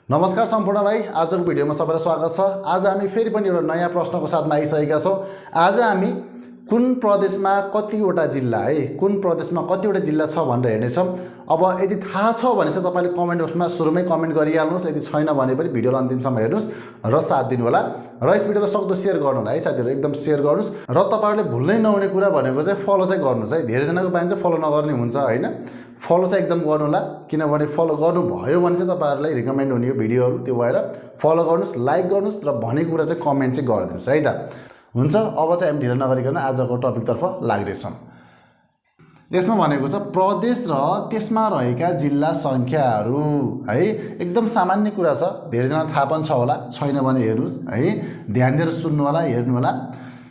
नमस्कार सम्पूर्णलाई आजको भिडियोमा सबैलाई स्वागत छ। आज हामी फेरि पनि एउटा नयाँ प्रश्नको साथमा आइसकेका छौँ। आज हामी कुन प्रदेशमा कतिवटा जिल्ला कुन प्रदेशमा कतिवटा जिल्ला छ भनेर हेर्नेछौँ। अब यदि थाहा छ भने चाहिँ तपाईँले कमेन्ट बक्समा सुरुमै कमेन्ट गरिहाल्नुहोस्, यदि छैन भने पनि भिडियोलाई अन्तिमसम्म हेर्नुहोस् र साथ दिनु होला र यस भिडियोलाई सक्दो सेयर गर्नु होला साथीहरु, एकदम सेयर गर्नुहोस्। र तपाईहरुले भुल्नै नहुने कुरा भनेको चाहिँ फलो चाहिँ गर्नुहोस् धेरैजनाको बानी चाहिँ फलो नगर्ने हुन्छ हैन। फलो चाहिँ एकदम गर्नु होला, किनभने फलो गर्नु भयो भने चाहिँ तपाईहरुलाई रिकमेन्ड हुने यो भिडियोहरु, त्यो भएर फलो गर्नुहोस्, लाइक गर्नुहोस् र भनेको कुरा चाहिँ कमेन्ट चाहिँ गरिदिनुहोस् है त। हुन्छ, अब चाहिँ हामी ढिलो नगरिकन आजको टपिकतर्फ लाग्दैछौँ। यसमा भनेको छ प्रदेश र त्यसमा रहेका जिल्ला संख्याहरू है। एकदम सामान्य कुरा छ, धेरैजना थाहा पनि छ होला, छैन भने हेर्नुहोस् है, ध्यान दिएर सुन्नु होला, हेर्नु होला।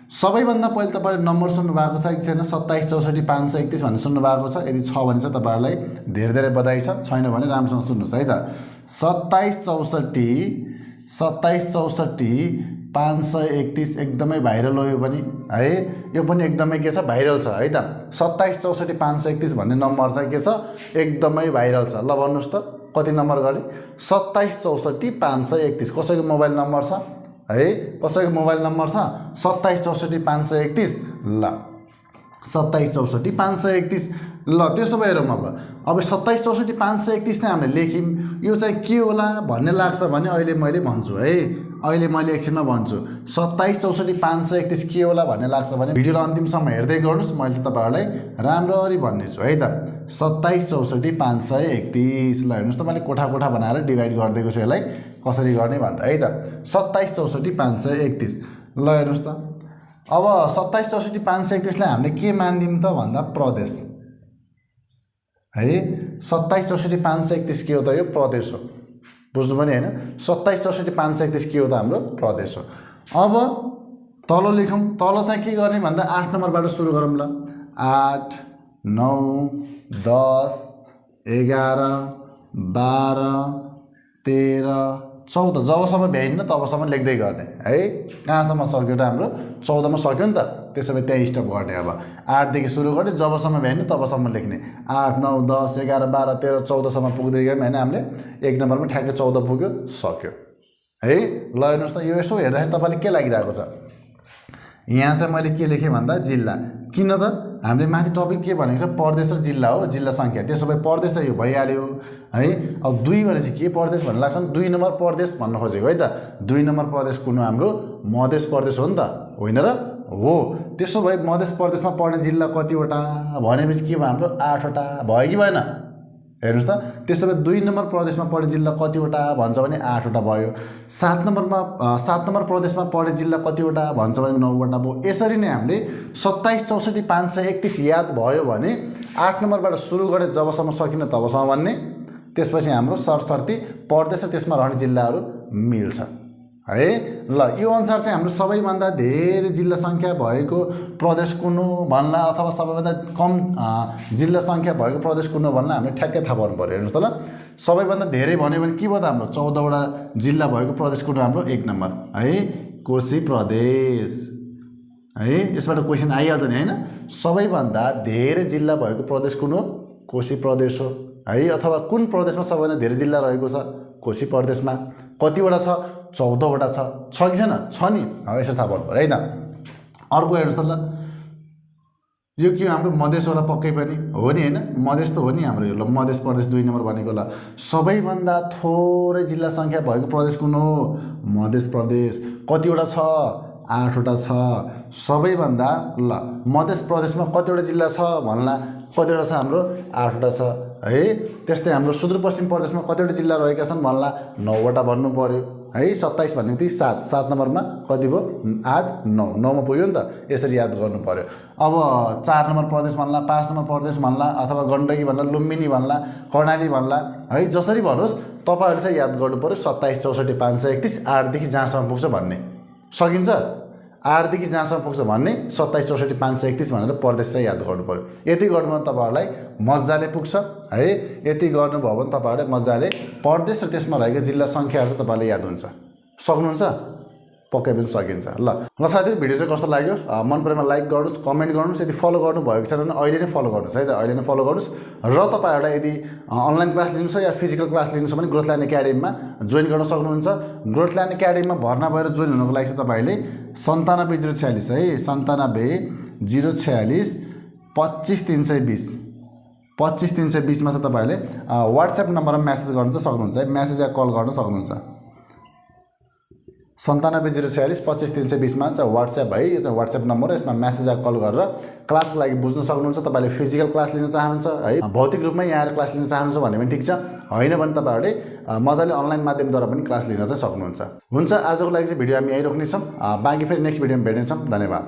सबैभन्दा पहिले तपाईले नम्बर सुन्नु भएको छ कि छैन? 27 64 531 भन्ने सुन्नु भएको छ। यदि छ भने चाहिँ तपाईहरुलाई धेरै धेरै बधाई छ, छैन भने राम्रोसँग सुन्नुस् है त। 27 64 531 एकदमै भाइरल हो यो पनि है। यो पनि एकदमै के छ, भाइरल छ है त। 27 64 531 भन्ने नम्बर चाहिँ के छ, एकदमै भाइरल छ। ल भन्नुस् त कति नम्बर गरे? 27 64 531। कसैको मोबाइल नम्बर छ है? कसैको मोबाइल नम्बर छ 27 64 531? ल 27 64 531। ल त्यसो भए हेरौँ अब 27 64 531 चाहिँ हामीले लेख्यौँ। यो चाहिँ के होला भन्ने लाग्छ भने अहिले मैले भन्छु है, अहिले मैले एकछिनमा भन्छु। 27 64 531 के होला भन्ने लाग्छ भने भिडियोलाई अन्तिमसम्म हेर्दै गर्नुहोस्, मैले तपाईहरुलाई राम्ररी भन्नेछु है त। 27 64 531। ल हेर्नुहोस् त, मैले कोठा कोठा बनाएर डिभाइड गरिदिएको छु यसलाई कसरी गर्ने भनेर है त। 27 64 531। ल हेर्नुहोस् त, अब 27 64 531 लाई हामीले के मान्दियौँ त भन्दा प्रदेश है। 27 64 531 के हो त? यो प्रदेश हो, बुझ्नु पनि हैन। 27 64 531 के हो त? हाम्रो प्रदेश हो। अब तल लेखौँ। तल चाहिँ के गर्ने भन्दा 8 नम्बरबाट सुरु गरौँ। ल 8 9 10 11 12 13 14 जबसम्म भ्याइन्न तबसम्म लेख्दै गर्ने है। कहाँसम्म सक्यो त? हाम्रो 14 मा सक्यो नि त, त्यसो भए त्यही स्टप गर्ने। अब 8 देखि सुरु गर्ने, जबसम्म भ्याइन्न तबसम्म लेख्ने। 8 9 10 11 12 13 14 सम्म पुग्दै गयौँ हैन। हामीले 1 नम्बरमा ठ्याक्कै 14 पुग्यो, सक्यो है। ल हेर्नुहोस् त, यो यसो हेर्दाखेरि तपाईलाई के लागिरहेको छ? यहाँ चाहिँ मैले के लेखेँ भन्दा जिल्ला। किन त? हामीले माथि टपिक के भनेको छ? प्रदेश र जिल्ला हो, जिल्ला संख्या। त्यसो भए प्रदेश चाहिँ यो भइहाल्यो है। अब 2 भनेपछि के प्रदेश भन्ने लाग्छ? 2 नम्बर प्रदेश भन्न खोजेको है त। 2 नम्बर प्रदेश कुन? हाम्रो मध्य प्रदेश हो नि त, होइन र? हो। त्यसो भए मध्य प्रदेशमा पर्ने जिल्ला कतिवटा भनेपछि के भयो? हाम्रो 8 वटा भयो कि भएन? हेर्नुहोस् त, त्यसो भए 2 नम्बर प्रदेशमा पर्ने जिल्ला कतिवटा भन्छ भने 8 वटा भयो। 7 नम्बर प्रदेशमा पर्ने जिल्ला कतिवटा भन्छ भने 9 वटा भयो। यसरी नै हामीले 27 64 531 याद भयो भने 8 नम्बरबाट सुरु गरे, जबसम्म सकिन तबसम्म भन्ने। त्यसपछि हाम्रो सरसर्ती प्रदेश र त्यसमा रहने जिल्लाहरू मिल्छ है। ल यो अनुसार चाहिँ हाम्रो सबैभन्दा धेरै जिल्ला संख्या भएको प्रदेश कुन हो भन्ला, अथवा सबैभन्दा कम जिल्ला संख्या भएको प्रदेश कुन हो भन्ला हामीले ठ्याक्कै थाहा पाउनु पर्यो। हेर्नुहोस् त, ल सबैभन्दा धेरै भन्यो भने के भयो त? हाम्रो 14 वटा जिल्ला भएको प्रदेश कुन हो? हाम्रो 1 नम्बर है, कोशी प्रदेश है। यसबाट क्वेसन आइहाल्छ नि हैन। सबैभन्दा धेरै जिल्ला भएको प्रदेश कुन हो? कोशी प्रदेश हो है। अथवा कुन प्रदेशमा सबैभन्दा धेरै जिल्ला रहेको छ? कोशी प्रदेशमा। कतिवटा छ? 14 वटा छ कि छैन? छ नि। अब यसो थाहा पाउनु पर्यो है त। अर्को हेर्नुहोस् त, ल यो के हाम्रो मधेस होला, पक्कै पनि हो नि हैन। मधेस त हो नि हाम्रो यो। ल मधेस प्रदेश 2 नम्बर भनेको। ल सबैभन्दा थोरै जिल्ला संख्या भएको प्रदेश कुन हो? मधेस प्रदेश। कतिवटा छ? 8 वटा छ। सबैभन्दा ल मधेस प्रदेशमा कतिवटा जिल्ला छ भन्ला? कतिवटा छ? हाम्रो 8 वटा छ है। त्यस्तै हाम्रो सुदूरपश्चिम प्रदेशमा कतिवटा जिल्ला रहेका छन् भन्ला? 9 वटा भन्नु पर्यो है। 27 भन्ने बित्तिकै 7 नम्बरमा कति भयो? 8 9 9 मा पुग्यो नि त। यसरी याद गर्नु पर्यो। अब 4 नम्बर प्रदेश भन्ला, 5 नम्बर प्रदेश भन्ला, अथवा गण्डकी भन्ला, लुम्बिनी भन्ला, कर्णाली भन्ला है। जसरी भन्नुहोस् तपाईहरुले चाहिँ याद गर्नु पर्यो। 27 64 531 8 देखि जहाँसम्म पुग्छ भन्ने सकिन्छ। 8 देखि जहाँसम्म पुग्छ भन्ने 27 64 531 भनेर प्रदेश चाहिँ याद गर्नु पर्यो। यति गर्नुभयो भने तपाईहरुलाई मजाले पुग्छ है। यति गर्नुभयो भने तपाईहरुले मजाले प्रदेश र त्यसमा रहेको जिल्ला संख्याहरु चाहिँ तपाईहरुले याद हुन्छ। सक्नुहुन्छ? पक्कै पनि सकिन्छ। ल साथीहरू भिडियो चाहिँ कस्तो लाग्यो मन परेमा लाइक गर्नुहोस्, कमेन्ट गर्नुहोस्, यदि फलो गर्नुभएको छ भने अहिले नै फलो गर्नुहोस् है त, अहिले नै फलो गर्नुहोस्। र तपाईँहरूलाई यदि अनलाइन क्लास लिनु छ या फिजिकल क्लास लिनु छ भने ग्रोथल्यान्ड एकाडेमीमा जोइन गर्न सक्नुहुन्छ। ग्रोथल्यान्ड एकाडेमीमा भर्ना भएर जोइन हुनुको लागि चाहिँ तपाईँले 97046 है 97046 25320 25320 मा चाहिँ तपाईँले WhatsApp नम्बरमा मेसेज गर्न चाहिँ सक्नुहुन्छ है, मेसेज या कल गर्न सक्नुहुन्छ। 97046 25320 मा चाहिँ WhatsApp है, यो चाहिँ WhatsApp नम्बर हो। यसमा मेसेज या कल गरेर क्लासको लागि बुझ्न सक्नुहुन्छ। तपाईँले फिजिकल क्लास लिन चाहनुहुन्छ है, भौतिक रूपमै यहाँ आएर क्लास लिन चाहनुहुन्छ भने पनि ठिक छ, होइन भने तपाईँहरूले मजाले अनलाइन माध्यमद्वारा पनि क्लास लिन चाहिँ सक्नुहुन्छ। हुन्छ, आजको लागि चाहिँ भिडियो हामी यहीँ रोक्नेछौँ, बाँकी फेरि नेक्स्ट भिडियोमा भेट्नेछौँ। धन्यवाद।